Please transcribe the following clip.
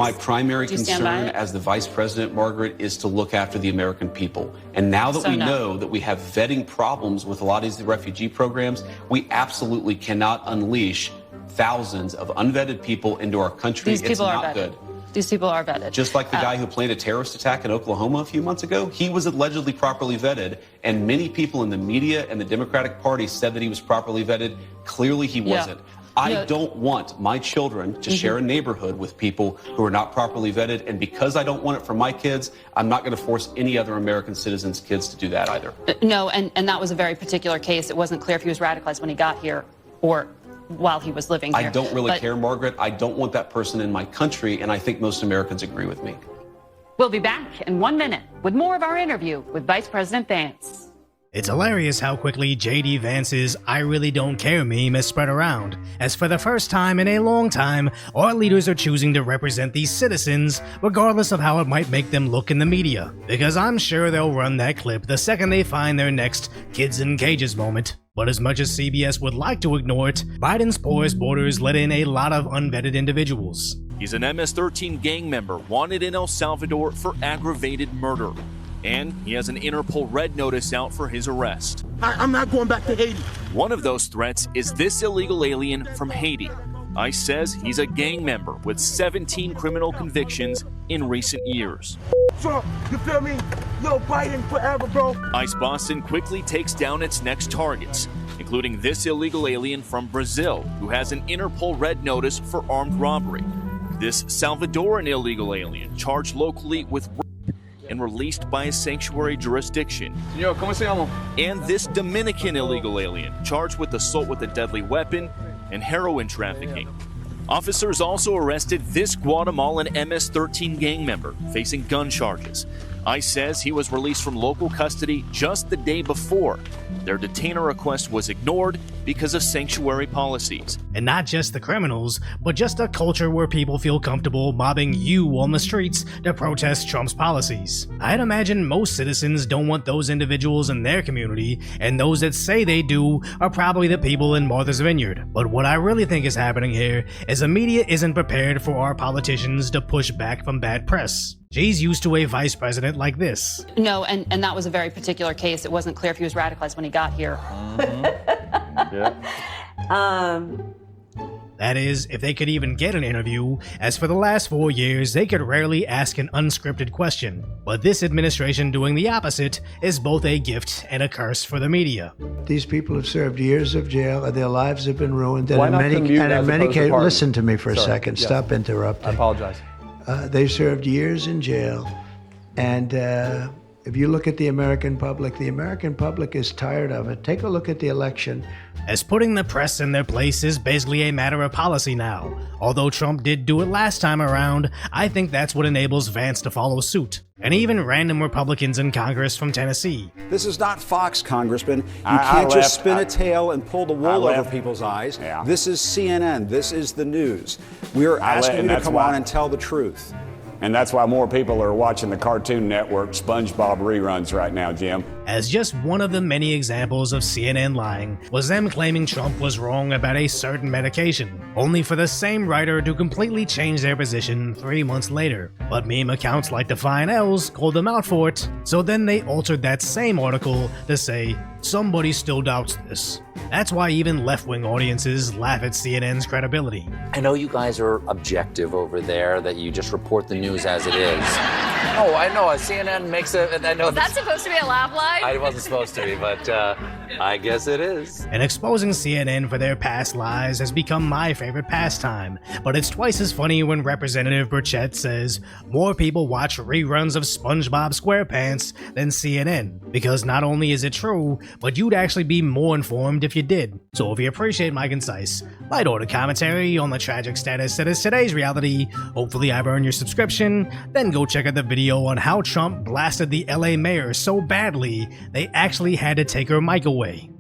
My primary concern as the vice president, Margaret, is to look after the American people. And now that we know that we have vetting problems with a lot of these refugee programs, we absolutely cannot unleash thousands of unvetted people into our country. These people are vetted. Good. These people are vetted. Just like the guy who planned a terrorist attack in Oklahoma a few months ago, he was allegedly properly vetted, and many people in the media and the Democratic Party said that he was properly vetted. Clearly he wasn't. I don't want my children to share a neighborhood with people who are not properly vetted, and because I don't want it for my kids, I'm not going to force any other American citizens' kids to do that either. No, and that was a very particular case. It wasn't clear if he was radicalized when he got here or while he was living here. I don't really care, Margaret. I don't want that person in my country, and I think most Americans agree with me. We'll be back in 1 minute with more of our interview with Vice President Vance. It's hilarious how quickly JD Vance's "I really don't care" meme has spread around, as for the first time in a long time, our leaders are choosing to represent these citizens, regardless of how it might make them look in the media. Because I'm sure they'll run that clip the second they find their next kids in cages moment. But as much as CBS would like to ignore it, Biden's porous borders let in a lot of unvetted individuals. He's an MS-13 gang member wanted in El Salvador for aggravated murder. And he has an Interpol red notice out for his arrest. I'm not going back to Haiti. One of those threats is this illegal alien from Haiti. ICE says he's a gang member with 17 criminal convictions in recent years. Trump, you feel me? Yo, Biden forever, bro. ICE Boston quickly takes down its next targets, including this illegal alien from Brazil who has an Interpol red notice for armed robbery. This Salvadoran illegal alien charged locally with and released by a sanctuary jurisdiction. Señor, ¿cómo se llama? And this Dominican illegal alien charged with assault with a deadly weapon and heroin trafficking. Officers also arrested this Guatemalan MS-13 gang member facing gun charges. ICE says he was released from local custody just the day before. Their detainer request was ignored because of sanctuary policies. And not just the criminals, but just a culture where people feel comfortable mobbing you on the streets to protest Trump's policies. I'd imagine most citizens don't want those individuals in their community, and those that say they do are probably the people in Martha's Vineyard. But what I really think is happening here is the media isn't prepared for our politicians to push back from bad press. She's used to a vice president like this. No, and that was a very particular case. It wasn't clear if he was radicalized when he got here. That is, if they could even get an interview, as for the last 4 years, they could rarely ask an unscripted question. But this administration doing the opposite is both a gift and a curse for the media. These people have served years of jail, and their lives have been ruined. Why not commute and in as many opposed to cases, pardon? listen to me for a Sorry. second. Yes. Stop interrupting. I apologize. They served years in jail, and if you look at the American public is tired of it. Take a look at the election. As putting the press in their place is basically a matter of policy now. Although Trump did do it last time around, I think that's what enables Vance to follow suit. And even random Republicans in Congress from Tennessee. This is not Fox, Congressman. You can't just spin a tail and pull the wool over people's eyes. Yeah. This is CNN. This is the news. We are asking you to come on and tell the truth. And that's why more people are watching the Cartoon Network SpongeBob reruns right now, Jim. As just one of the many examples of CNN lying was them claiming Trump was wrong about a certain medication, only for the same writer to completely change their position 3 months later. But meme accounts like Define Els called them out for it, so then they altered that same article to say, somebody still doubts this. That's why even left-wing audiences laugh at CNN's credibility. I know you guys are objective over there, that you just report the news as it is. Oh, I know. CNN makes it. I know. Is that supposed to be a laugh line? I wasn't supposed to be, but I guess it is. And exposing CNN for their past lies has become my favorite pastime, but it's twice as funny when Representative Burchett says more people watch reruns of SpongeBob SquarePants than CNN, because not only is it true, but you'd actually be more informed if you did. So if you appreciate my concise, light-order commentary on the tragic status that is today's reality, hopefully I've earned your subscription, then go check out the video on how Trump blasted the LA mayor so badly they actually had to take her mic away.